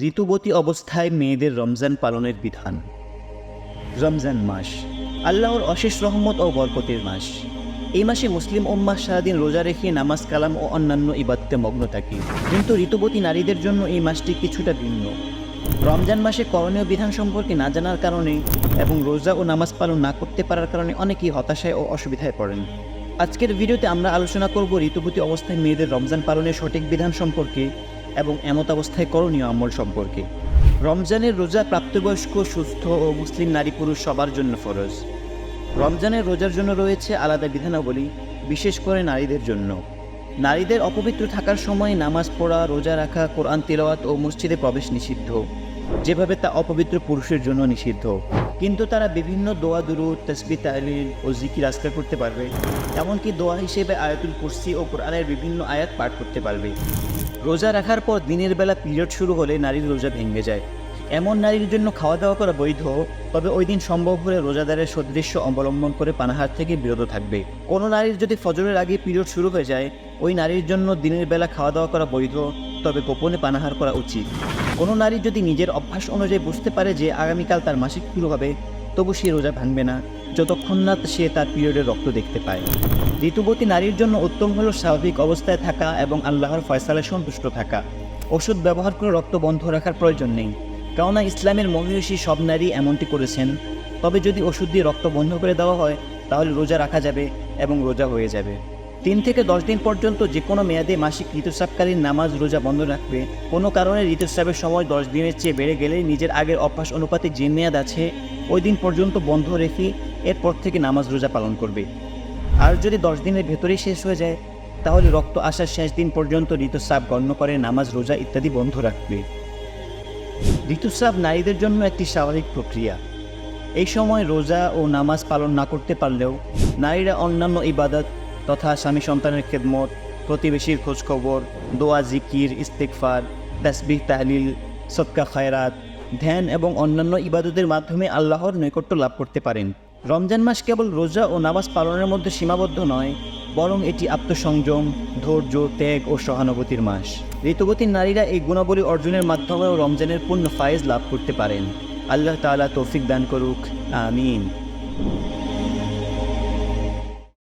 ঋতুবতী অবস্থায় মেয়েদের রমজান পালনের বিধান। রমজান মাস আল্লাহর অশেষ রহমত ও বরকতের মাস। এই মাসে মুসলিম উম্মাহ সারাদিন রোজা রেখে নামাজ কালাম ও অন্যান্য ইবাদতে মগ্ন থাকে। কিন্তু ঋতুবতী নারীদের জন্য এই মাসটি কিছুটা ভিন্ন। রমজান মাসে করণীয় বিধান সম্পর্কে না জানার কারণে এবং রোজা ও নামাজ পালন না করতে পারার কারণে অনেকেই হতাশায় ও অসুবিধায় পড়েন। আজকের ভিডিওতে আমরা আলোচনা করব ঋতুবতী অবস্থায় মেয়েদের রমজান পালনের সঠিক বিধান সম্পর্কে এবং এমত অবস্থায় করণীয় আমল সম্পর্কে। রমজানের রোজা প্রাপ্তবয়স্ক, সুস্থ ও মুসলিম নারী পুরুষ সবার জন্য ফরজ। রমজানের রোজার জন্য রয়েছে আলাদা বিধানাবলী, বিশেষ করে নারীদের জন্য। নারীদের অপবিত্র থাকার সময় নামাজ পড়া, রোজা রাখা, কোরআন তিলাওয়াত ও মসজিদে প্রবেশ নিষিদ্ধ, যেভাবে তা অপবিত্র পুরুষের জন্য নিষিদ্ধ। কিন্তু তারা বিভিন্ন দোয়া, দুরূদ, তাসবিহ, তাহলিল ও জিকির আজকার করতে পারবে। এমনকি দোয়া হিসেবে আয়াতুল কুরসি ও কোরআনের বিভিন্ন আয়াত পাঠ করতে পারবে। রোজা রাখার পর দিনের বেলা পিরিয়ড শুরু হলে নারীর রোজা ভেঙে যায়। এমন নারীর জন্য খাওয়া দাওয়া করা বৈধ, তবে ওই দিন সম্ভব হলে রোজাদারের সদৃশ্য অবলম্বন করে পানাহার থেকে বিরত থাকবে। কোনো নারীর যদি ফজরের আগে পিরিয়ড শুরু হয়ে যায়, ওই নারীর জন্য দিনের বেলা খাওয়া দাওয়া করা বৈধ, তবে গোপনে পানাহার করা উচিত। কোনো নারী যদি নিজের অভ্যাস অনুযায়ী বুঝতে পারে যে আগামীকাল তার মাসিক শুরু হবে, তবু সে রোজা ভাঙবে না যতক্ষণ না সে তার পিরিয়ডের রক্ত দেখতে পায়। ঋতুবতী নারীর জন্য উত্তম হলো স্বাভাবিক অবস্থায় থাকা এবং আল্লাহর ফয়সালায় সন্তুষ্ট থাকা। ওষুধ ব্যবহার করে রক্ত বন্ধ রাখার প্রয়োজন নেই, কেননা ইসলামের মহিষী সব নারী এমনটি করেছেন। তবে যদি ওষুধ দিয়ে রক্ত বন্ধ করে দেওয়া হয়, তাহলে রোজা রাখা যাবে এবং রোজা হয়ে যাবে। 3 থেকে 10 দিন পর্যন্ত যে কোনো মেয়াদে মাসিক ঋতুস্রাবকালীন নামাজ রোজা বন্ধ রাখবে। কোনো কারণে ঋতুস্রাবের সময় 10 দিনের চেয়ে বেড়ে গেলে নিজের আগের অভ্যাস অনুপাতে যে মেয়াদ আছে ওই দিন পর্যন্ত বন্ধ রেখে এরপর থেকে নামাজ রোজা পালন করবে। আর যদি 10 দিনের ভেতরেই শেষ হয়ে যায়, তাহলে রক্ত আসার শেষ দিন পর্যন্ত ঋতুস্রাব গণ্য করে নামাজ রোজা ইত্যাদি বন্ধ রাখবে। ঋতুস্রাব নারীদের জন্য একটি স্বাভাবিক প্রক্রিয়া। এই সময় রোজা ও নামাজ পালন না করতে পারলেও নারীরা অন্যান্য ইবাদত তথা স্বামী সন্তানের খেদমত, প্রতিবেশীর খোঁজখবর, দোয়া, জিকির, ইস্তেগফার, তাসবিহ, তাহলিল, সদকা, খায়রাত, ধ্যান এবং অন্যান্য ইবাদতের মাধ্যমে আল্লাহর নৈকট্য লাভ করতে পারেন। রমজান মাস কেবল রোজা ও নামাজ পালনের মধ্যে সীমাবদ্ধ নয়, বরং এটি আত্মসংযম, ধৈর্য, ত্যাগ ও সহানুভূতির মাস। ঋতুবতী নারীরা এই গুণাবলী অর্জনের মাধ্যমেও রমজানের পূর্ণ ফায়েজ লাভ করতে পারেন। আল্লাহ তাআলা তৌফিক দান করুক, আমিন।